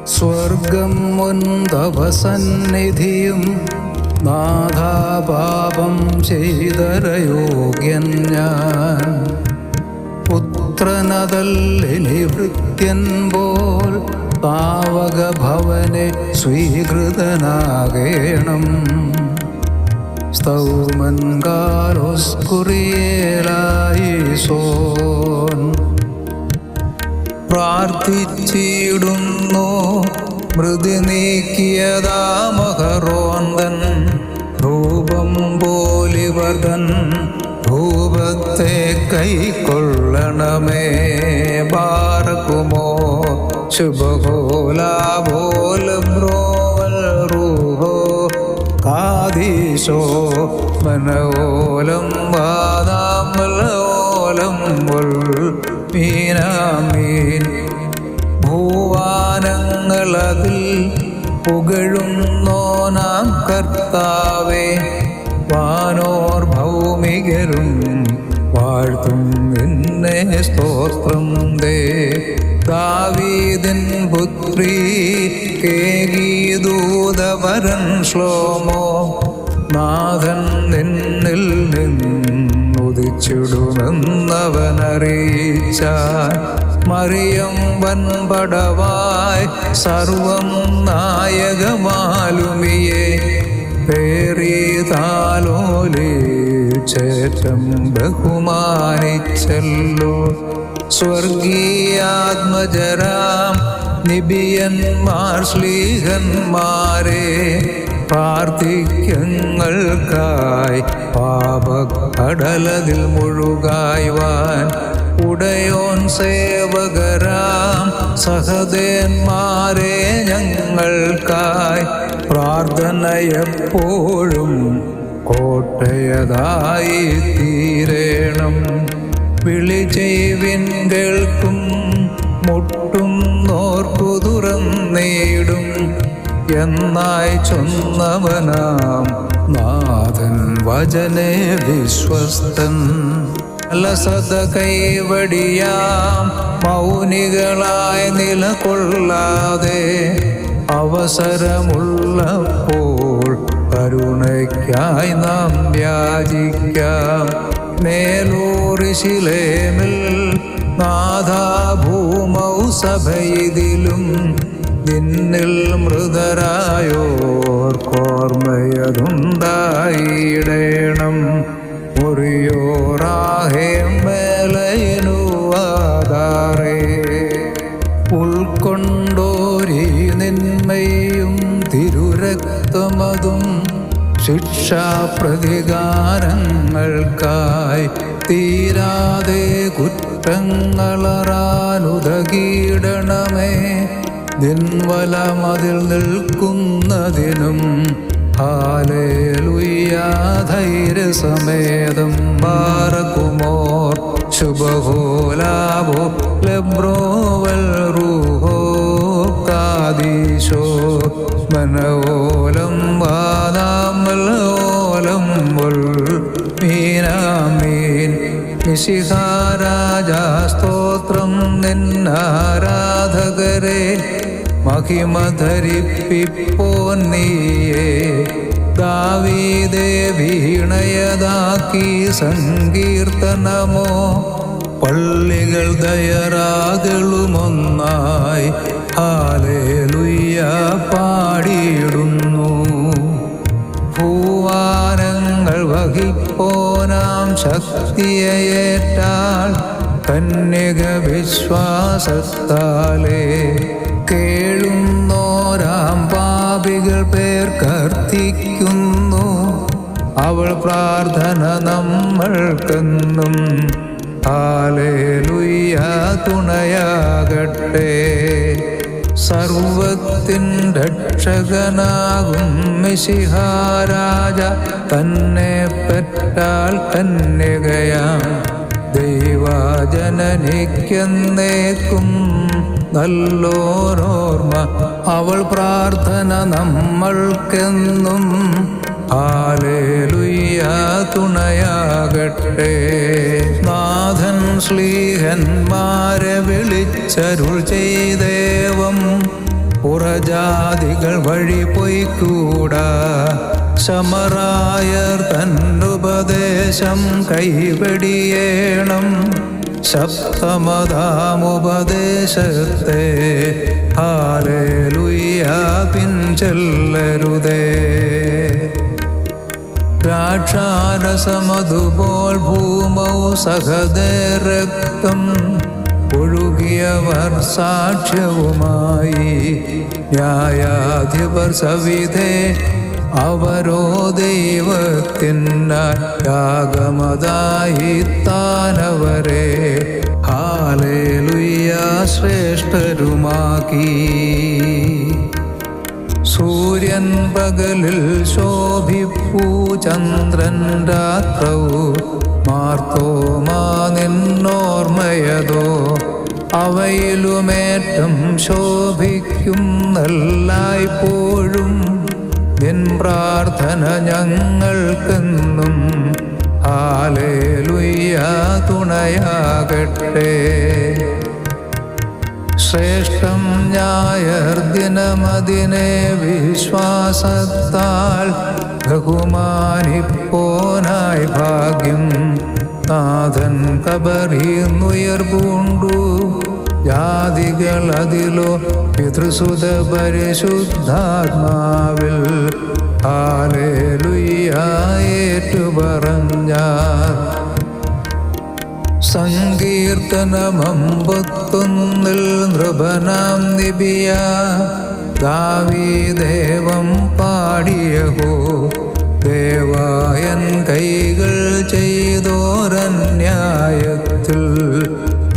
സ്വർഗം മുൻതവ സന്നിധിയും നാഥാപാപം ചെയ്തരയോഗ്യൻ ഞാൻ. പുത്രനതല്ലിനി ഭൃത്യൻ പോൽ താവകഭവനെ സ്വീകൃതനാകേണം. സ്തൗമൻ കാലോസ്കുറിയേലായിസോൻ. പ്രാർത്ഥിച്ചിടുന്നു മൃതി നീക്കിയതാമഹറോന്തൻ. ധൂപം പോലിവർദ്ധൻ ധൂപത്തെ കൈക്കൊള്ളണമേ. ബാറക്കുമോ ശുഭകോലാബോലബ്രോവൽ റൂഹോ കാദീശോ മനോലം വാദാമലോലം വൽ മീനാമീൻ. ഭൂവാനങ്ങളതിൽ പുകഴുന്നോ നാം കർത്താവേ. വാനോർ ഭൗമികരും വാഴ്ത്തും നിന്നെ സ്തോത്രം ദേ. ദാവീദിൻ പുത്രീ കേഗീദൂതവരൻ ശ്ലോമോ. നാഥൻ നിന്നിൽ നിന്നുദിച്ചിടുമെന്നവനറിയിച്ചാൻ. മറിയം വൻപടവായി സർവം നായകമാലുമിയെ. പേറിതാലോലിച്ചേറ്റം ബഹുമാനിച്ചല്ലോ. സ്വർഗീയാത്മജരാം നിബിയന്മാർ ശ്ലീഹന്മാരെ. പ്രാർത്ഥിക്കങ്ങൾക്കായി പാപക്കടലതിൽ മുഴുകായ്വാൻ. ഉടയോൻ സേവകരാം സഹദേന്മാരെ ഞങ്ങൾക്കായി. പ്രാർത്ഥനയെപ്പോഴും കോട്ടയതായി തീരേണം. വിളി ചെയ്വിൻ കേൾക്കും മുട്ടും നോർക്കു തുറന്നേടും. എന്നായി ചൊന്നവനാം നാഥൻ വചനേ വിശ്വസ്തൻ. അലസത കൈവടിയാം മൗനികളായി നിലകൊള്ളാതെ. അവസരമുള്ളപ്പോൾ കരുണയ്ക്കായി നാം യാചിക്കാം. മേലൂറിശിലേമിൽ നാഥാഭൂമൗ സഭയിതിലും. നിന്നിൽ മൃതരായോർക്കോർമ്മയതുണ്ടായിടേണം. മുറിയോറാഹേ മേലയനുവാദാറേ. ഉൾക്കൊണ്ടോരീ നിന്മയും തിരുരക്തമതും ശിക്ഷാപ്രതികാരങ്ങൾക്കായി. തീരാതെ കുറ്റങ്ങളറാനുതകീടണമേ. നിൻവലമതിൽ നിൽക്കുന്നതിനും. ഹാലേലുയ്യ ധൈര്യസമേതം. ബാറക്കുമോർ ശുഭഹോലാബോ ലബ്രോവൽ റൂഹോ കാദീശോ മനോലം വാദാമലോലം വൽ മീനാമീൻ. മിശിഹാരാജാ സ്തോത്രം നിന്നാരാധകരെ. മഹിമ ധരിപ്പിപ്പോൻ നീയേ. ദാവീദേ വീണയതാക്കി സങ്കീർത്തനമോ. പള്ളികൾ ദയറാകളുമൊന്നായി ഹാലേലുയ്യ പാടിയിടുന്നു. ഭൂവാനങ്ങൾ വഹിപ്പോനാം ശക്തിയേറ്റാൾ. കന്യക വിശ്വാസത്താലേ. കേഴുന്നോരാം പാപികൾ പേർ കർത്തിക്കുന്നു. അവൾ പ്രാർത്ഥന നമ്മൾക്കെന്നും. ഹാലേലുയ്യ തുണയാകട്ടെ. സർവത്തിൻ രക്ഷകനാകും മിശിഹാരാജ. തന്നെ പെറ്റാൽ കന്യകയാം ദൈവജനനിക്കെന്നേക്കും നല്ലോരോർമ്മ. അവൾ പ്രാർത്ഥന നമ്മൾക്കെന്നും. ഹാലേലുയ്യ തുണയാകട്ടെ. നാഥൻ ശ്ലീഹന്മാരെ വിളിച്ചരുൾ ചെയ്ദേവം. പുറജാതികൾ വഴി പൊയ്ക്കൂടാ. ശമറായർ തന്നുപദേശം കൈവെടിയേണം. ശബ്ദമതാമുപദേശത്തെ ഹല്ലേലൂയ പിൻചെല്ലരുതേ. ദ്രാക്ഷാരസമതുപോൽ ഭൂമൗ സഹദേ രക്തം ഒഴുകിയവർ സാക്ഷ്യവുമായി. ന്യായാധിപർ സവിധേ അവരോ ദൈവത്തിനാൽ യാഗമതായി താനവരെ ഹല്ലേലൂയ ശ്രേഷ്ഠരുമാക്കി. സൂര്യൻ പകലിൽ ശോഭിപ്പൂ ചന്ദ്രൻ രാത്രൗ മാർത്തോമാ നിന്നോർമ്മയതോ. അവയിലുമേറ്റം ശോഭിക്കും നല്ലായ്പോഴും നിൻ പ്രാർത്ഥന ഞങ്ങൾക്കെന്നും ഹല്ലേലൂയ തുണയാകട്ടെ. ശ്രേഷ്ഠം ഞായർ ദിനമതിനെ വിശ്വാസത്താൽ ബഹുമാനിപ്പോനായി ഭാഗ്യം. നാഥൻ കബറിന്നുയർപ്പൂണ്ടു ജാതികൾ അതിലോ പിതൃസുത പരിശുദ്ധാത്മാവിൽ ഹല്ലേലൂയ ഏറ്റുപറഞ്ഞാർ. സങ്കീർത്തനമമ്പത്തൊന്നിൽ നൃപനാം നിബിയ ദാവീദേവം പാടിയഹോ. ദേവായൻ കൈകൾ ചെയ്തോരന്യായത്തിൽ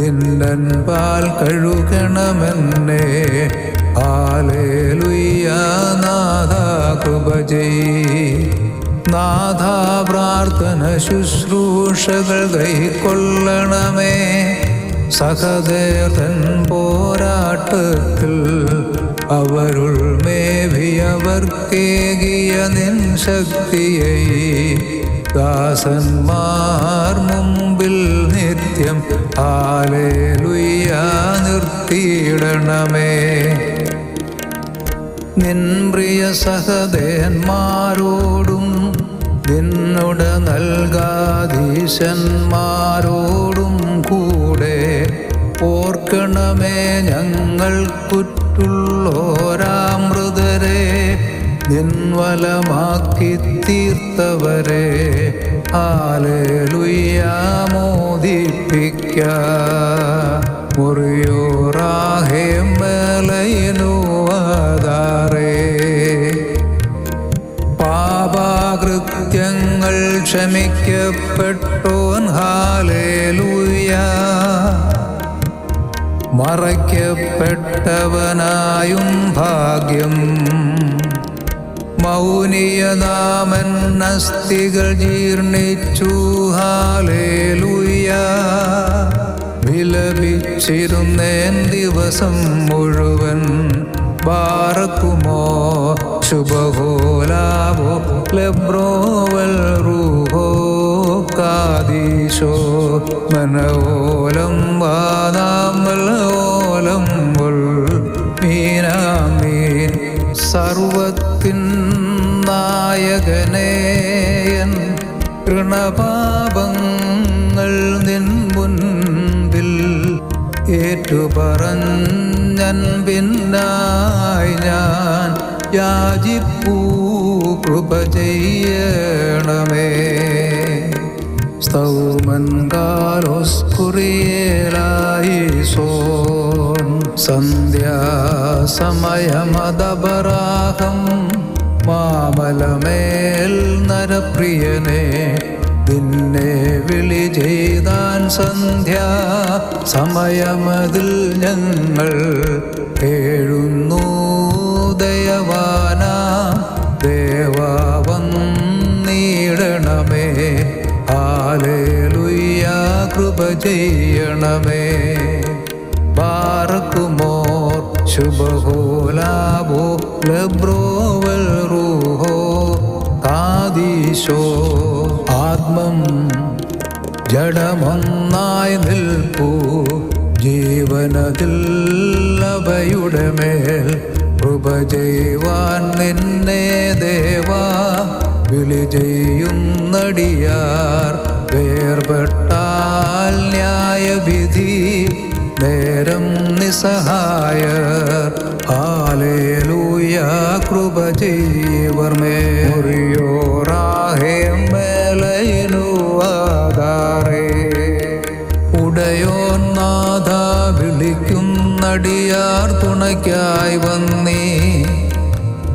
നിന്നൻ പാൽ കഴുകണമെന്നേ ഹല്ലേലൂയ നാഥ കൃപ ചെയ്. നാഥ പ്രാർത്ഥന ശുശ്രൂഷകൾ കൈക്കൊള്ളണമേ. സഹദേവൻ പോരാട്ടത്തിൽ അവരുൾ മേവിയവർക്കേകിയ നിൻ ശക്തിയെ ദാസന്മാർ മുമ്പിൽ നിത്യം ഹല്ലേലൂയ നിർത്തിയിടണമേ. നിൻ പ്രിയ സഹദേന്മാരോടും നിന്നോട് നൽകാധീശന്മാരോടും കൂടെ ഓർക്കണമേ ഞങ്ങൾക്കുറ്റുള്ളോരാമൃതരെ നിൻവലമാക്കി തീർത്തവരെ ഹല്ലേലൂയ മോദിപ്പിക്ക. മുറിയോറാഹേ മേലയിനുവാദാറേ. പാപകൃത്യങ്ങൾ ക്ഷമിക്കപ്പെട്ടോൻ ഹല്ലേലൂയ. മറയ്ക്കപ്പെട്ടവനായും ഭാഗ്യം. മൗനിയനാമൻ അസ്ഥികൾ ജീർണിച്ചു ഹല്ലേലൂയ. വിലപിച്ചിരുന്നേൻ ദിവസം മുഴുവൻ ബാറക്കുമോ ശുഭഹോലാവോ ലെബ്രോവൽ റൂഹോ കാദീശോ മനോലം വാദാമലോലം മീനാമീൻ. സർവത്തിൻ നായകനേയൻ ഋണപാപങ്ങൾ നിൻ മുൻപിൽ ഏറ്റുപറഞ്ഞൻ പിന്നായി ഞാൻ യാചിപ്പൂ കൃപ ചെയ്യണമേ. സ്തൗമൻ കാലോസ് കുറിയേലായിസോൻ. സന്ധ്യാസമയമദപരാഹം മാമലമേൽ നരപ്രിയനെ നിന്നെ വിളി ചെയ്താൻ സന്ധ്യാ സമയമതിൽ ഞങ്ങൾ കേഴുന്നു. ദയവാനാ ദേവാ വന്നിടണമേ. ഹല്ലേലൂയ കൃപ ചെയ്യണമേ. ബാറക്കുമോർ ശുഭഹോലാവോ ലബ്രോവൽ റൂഹോ കാദീശോ. ആത്മം ജഡമൊന്നായി നിൽപ്പൂ ജീവനതിൽ അവയുടെ മേൽ കൃപ ചെയ്യുവാൻ നിന്നെ ദേവാ വിളി ചെയ്യുന്നടിയാർ. വേർപെട്ടാൽ ന്യായവിധി നേരം നിസ്സഹായർ. ഹല്ലേലൂയ കൃപ ചെയ്യവർ മേറിയോറാഹേ മേലയിനു ആധാരേ. ഉടയോൻ നാഥ വിളിക്കുന്നടിയാർ തുണയ്ക്കായി വന്നീ.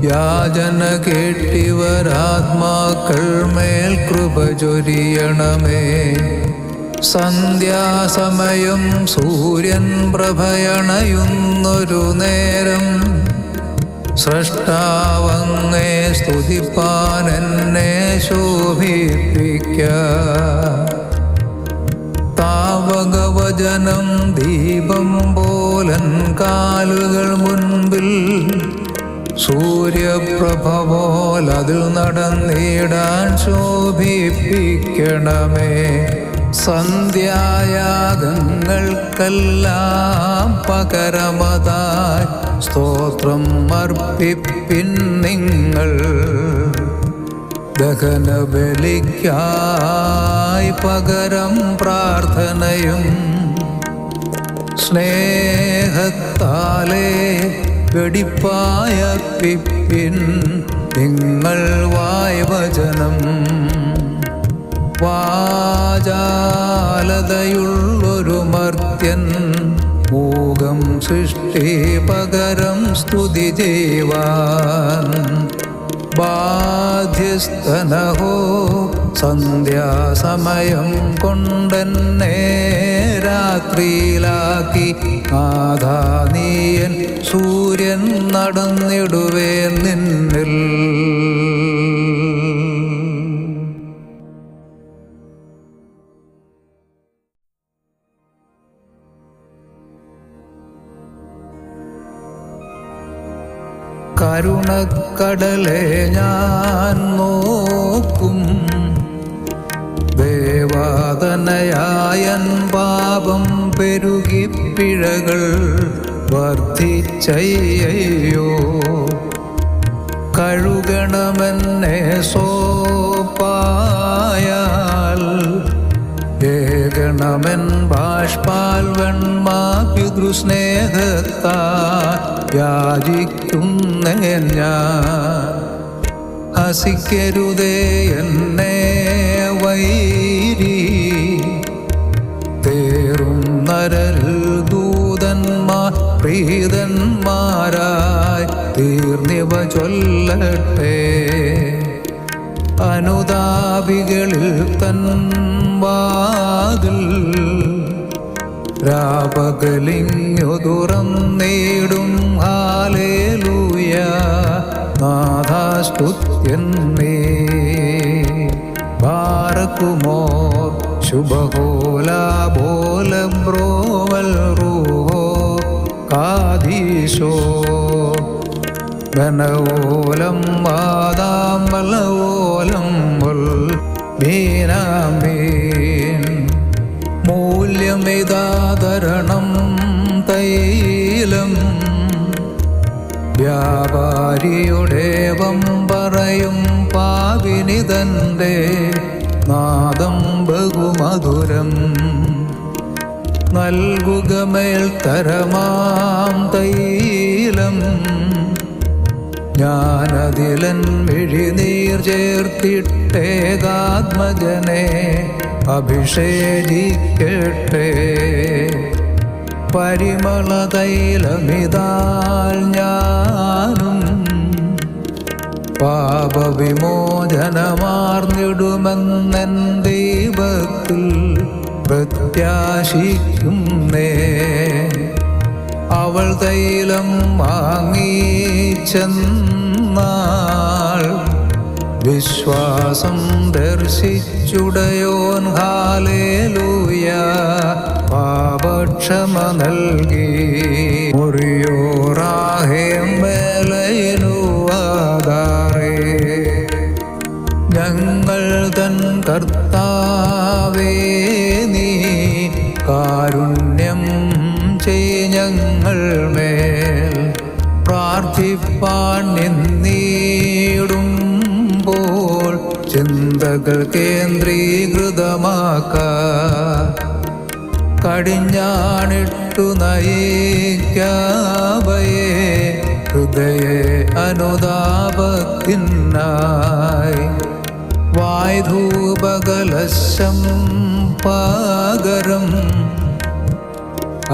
യാചന കേട്ടിവരാത്മാക്കൾ മേൽ കൃപ ചൊരിയണമേ. സന്ധ്യാസമയം സൂര്യൻ പ്രഭയണയുന്നൊരു നേരം സ്രഷ്ടാവങ്ങേ സ്തുതിപ്പാൻ എന്നെ ശോഭിപ്പിക്ക. താവകവചനം ദീപം പോലൻ കാലുകൾ മുൻപിൽ. സൂര്യപ്രഭ പോലതിൽ നടന്നിടാൻ ശോഭിപ്പിക്കണമേ. സന്ധ്യായാഗങ്ങൾക്കെല്ലാം പകരമതായി സ്തോത്രം അർപ്പിപ്പിൻ നിങ്ങൾ. ദഹനബലിക്കായി പകരം പ്രാർത്ഥനയും. സ്നേഹത്താലേ വെടിപ്പായ പിപ്പിൻ നിങ്ങൾ വായ്വചനം. വാചാലതയുള്ളൊരു മർത്യൻ മൂകം സൃഷ്ടി പകരം സ്തുതി ചെയ്യുവാൻ. ബാധ്യസ്ഥനഹോ സന്ധ്യാസമയം കൊണ്ടെന്നെ രാത്രിയിലാക്കി. നാഥാനീയൻ സൂര്യൻ നടന്നിടുവേ നിന്നിൽ. കരുണക്കടലെ ഞാൻ നോക്കും. ദേവാതനയായൻ പാപം പെരുകി പിഴകൾ വർദ്ധിച്ചയ്യോ. കഴുകണമെന്നെ സോപ്പായാൽ ഏകണമെൻ ബാഷ്പാൽ വെണ്മ പിതൃസ്നേഹത്താ യാചിക്കുന്നേൻ ഞാൻ. ഹസിക്കരുതേ എന്നെ വൈരി. തേറും നരരിൽ ദൂതന്മാർ പ്രീതന്മാരായി തീർന്നിവ ചൊല്ലട്ടെ. അനുതാപികളിൽ തൻ വാതിൽ രാപകലിങ്ങു തുറന്നിടും. ഹല്ലേലൂയ നാഥാസ്തുത്യൻ നീ. ബാറക്കുമോർ ശുഭഹോലാ ബോലം ബ്രോവൽ റൂഹോ കാദീശോ. ഘനവോലം വാദാമലവോലം മുൽ മീനാമീൻ. മൂല്യമിതാതരണം തൈലം. വ്യാപാരിയുടേവം പറയും പാവിനിതന്റെ നാദം ബഹുമധുരം. നൽകുക മേൽത്തരമാം തൈലം. ഞാനതിലൻ മിഴിനീർ ചേർത്തിട്ടേകാത്മജനെ അഭിഷേകിക്കട്ടെ. പരിമള തൈലമിതാൽ ഞാനും പാപവിമോചനമാർന്നിടുമെന്നെൻ ദൈവത്തിൽ പ്രത്യാശിക്കുന്നേ. അവൾ തൈലം വാങ്ങിച്ചെന്നാൾ വിശ്വാസം ദർശിച്ചുടയോൻ. ഹല്ലേലൂയ പാപക്ഷമ നൽകി. മുറിയോറാഹേ മേലയിനു ആധാരേ. ഞങ്ങൾ തൻ കർത്താവേ നീ കാരുണ്യം ചെയ് ഞങ്ങൾ മേൽ. പ്രാർത്ഥിപ്പാൻ നിന്നിടുമ്പോൾ ചിന്തകൾ കേന്ദ്രീകൃതമാക്ക കടിഞ്ഞാണിട്ടു നയിക്കാവയെ ഹൃദയ അനുതാപത്തിനായി വായ്ധൂപകലശം പകരം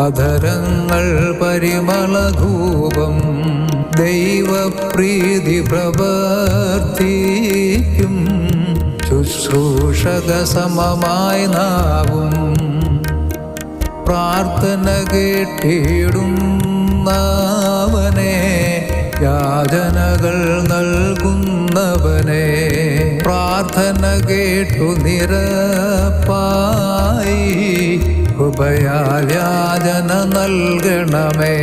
അധരങ്ങൾ പരിമളധൂപം ദൈവപ്രീതി പ്രവർത്തിക്കും ശുശ്രൂഷക സമമായി നാവും പ്രാർത്ഥന കേട്ടിടുന്നവനെ യാചനകൾ നൽകുന്നവനെ പ്രാർത്ഥന കേട്ടു നിരപ്പായി കൃപയാൽ യാചന നൽകണമേ.